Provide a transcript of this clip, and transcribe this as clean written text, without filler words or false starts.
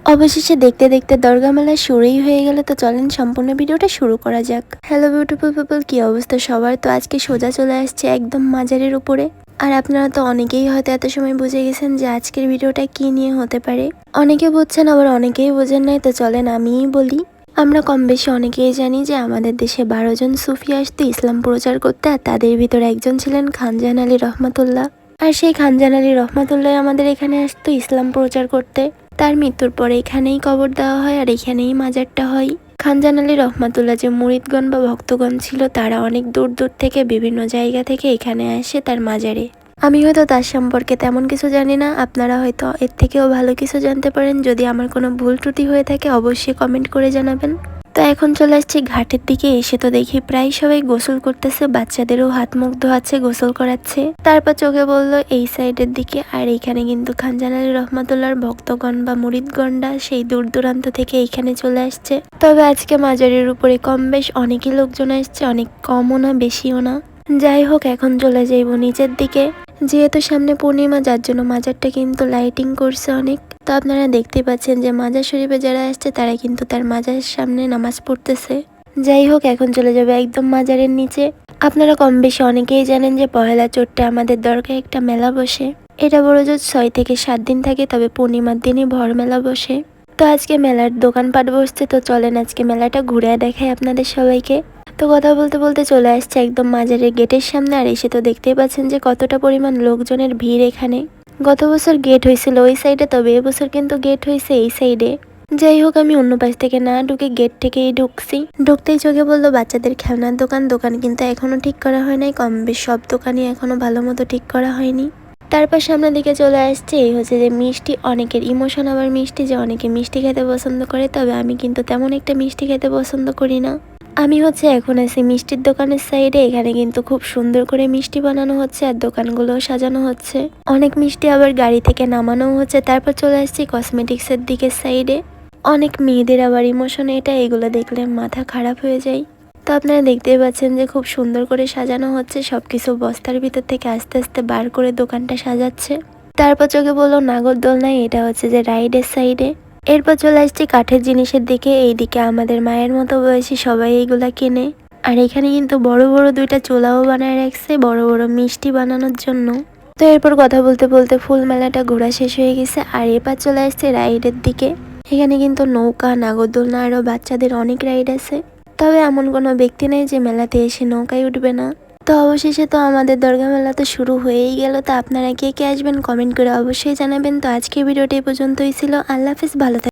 অবশেষে দেখতে দেখতে দরগা মেলা শুরুই হয়ে গেল। তো চলেন সম্পূর্ণ ভিডিওটা শুরু করা যাক। হ্যালো বিউটিফুল পিপল, কি অবস্থা সবার? তো আজকে সোজা চলে আসছে একদম মাজারের উপরে। আর আপনারা তো অনেকেই হয়তো এত সময় বুঝে গেছেন যে আজকের ভিডিওটা কি নিয়ে হতে পারে। অনেকে বুঝছেন, আবার অনেকেই বুঝেন নাই। তো চলেন আমিই বলি। আমরা কম বেশি অনেকেই জানি যে আমাদের দেশে 12 জন সুফি আসতো ইসলাম প্রচার করতে, আর তাদের ভিতর একজন ছিলেন খানজাহান আলী রহমাতুল্লাহ। আর সেই খানজাহান আলী রহমাতুল্লাহ আমাদের এখানে আসতো ইসলাম প্রচার করতে। তার মৃত্যুর পরে এখানেই কবর দেওয়া হয় আর এখানেই মাজারটা হয়। খানজাহান আলী রহমাতুল্লাহ যে মুরিদগণ বা ভক্তগণ ছিল, তারা অনেক দূর দূর থেকে বিভিন্ন জায়গা থেকে এখানে আসে তার মাজারে। আমি হয়তো তার সম্পর্কে তেমন কিছু জানি না, আপনারা হয়তো এর থেকেও ভালো কিছু জানতে পারেন। যদি আমার কোনো ভুল ত্রুটি হয়ে থাকে অবশ্যই কমেন্ট করে জানাবেন। তো এখন চলে আসছি ঘাটের দিকে। এসে তো দেখি প্রায় সবাই গোসল করতেছে, বাচ্চাদেরও হাত মুখ ধোয়াচ্ছে, গোসল করাচ্ছে। তারপর চোখে বললো এই সাইডের দিকে, আর এইখানে কিন্তু খানজাহান আলী রহমাতুল্লাহর ভক্তগণ বা মুরিদগণরা সেই দূর দূরান্ত থেকে এইখানে চলে আসছে। তবে আজকে মাজারের উপরে কম বেশ অনেকই লোকজন আসছে, অনেক কমও না বেশিও না। যাই হোক, এখন চলে যাইব নিচের দিকে। যেহেতু সামনে পূর্ণিমা, যার জন্য মাজারটা কিন্তু লাইটিং করছে অনেক। তো আপনারা দেখতে পাচ্ছেন যে মাজার শরীফে যারা আসছে তারা কিন্তু তার মাজারের সামনে নামাজ পড়তেছে। যাই হোক, এখন চলে যাবে একদম মাজারের নিচে। আপনারা কম বেশি অনেকেই জানেন যে পহেলা চৈত্রে আমাদের দরগায় একটা মেলা বসে। এটা বড় জোর 6 থেকে 7 দিন থাকে, তবে পূর্ণিমার দিনই ভর মেলা বসে। তো আজকে মেলার দোকানপাট বসছে। তো চলেন আজকে মেলাটা ঘুরে দেখাই আপনাদের সবাইকে। তো কথা বলতে বলতে চলে আসছে একদম মাজারের গেটের সামনে। আর এসে তো দেখতেই পাচ্ছেন যে কতটা পরিমাণ লোকজনের ভিড় এখানে। গত বছর গেট হয়েছিল ওই সাইডে, তবে এবছর কিন্তু গেট হয়েছে এই সাইডে। যাই হোক, আমি অন্য পাশ থেকে না ঢুকে গেট থেকেই ঢুকছি। ঢুকতেই চোখে বললো বাচ্চাদের খেলনার দোকান। দোকান কিন্তু এখনো ঠিক করা হয় নাই, কম বেশ সব দোকানই এখনো ভালো মতো ঠিক করা হয়নি। তারপর সামনের দিকে চলে আসছে এই হচ্ছে যে মিষ্টি। অনেকের ইমোশন আবার মিষ্টি, যে অনেকে মিষ্টি খেতে পছন্দ করে, তবে আমি কিন্তু তেমন একটা মিষ্টি খেতে পছন্দ করি না। আমি হচ্ছে এখন আছি মিষ্টির দোকানের সাইডে। এখানে কিন্তু খুব সুন্দর করে মিষ্টি বানানো হচ্ছে আর দোকানগুলো সাজানো হচ্ছে। অনেক মিষ্টি আবার গাড়ি থেকে নামানো হচ্ছে। তারপর চলে আসছি কসমেটিক্সের দিকে সাইডে। অনেক মেয়েদের আবার ইমোশন এটা, এগুলো দেখলে মাথা খারাপ হয়ে যায়। তো আপনারা দেখতেই পাচ্ছেন যে খুব সুন্দর করে সাজানো হচ্ছে, সবকিছু বস্তার ভিতর থেকে আস্তে আস্তে বার করে দোকানটা সাজাচ্ছে। তারপর চোখে বললো নাগরদোলনায়, এটা হচ্ছে যে রাইডের সাইডে। এরপর চলে আসছি কাঠের জিনিসের দিকে। এইদিকে আমাদের মায়ের মতো বয়সী সবাই এইগুলা কেনে। আর এখানে কিন্তু বড় বড় 2টা চুলাও বানায় রাখছে বড় বড় মিষ্টি বানানোর জন্য। তো এরপর কথা বলতে বলতে ফুল মেলাটা ঘোরা শেষ হয়ে গেছে। আর এবার চলে আসছে রাইডের দিকে। এখানে কিন্তু নৌকা, নাগরদোলনা আরো বাচ্চাদের অনেক রাইড আছে। তবে এমন কোনো ব্যক্তি নেই যে মেলাতে এসে নৌকায় উঠবে না। তো অবশেষে তো আমাদের দরগা মেলা তো শুরু হয়েই গেল। তো আপনারা কে কে আসবেন কমেন্ট করে অবশ্যই জানাবেন। তো আজকের ভিডিওটি এই পর্যন্তই ছিল। আল্লাহ হাফেজ, ভালো থাকবেন।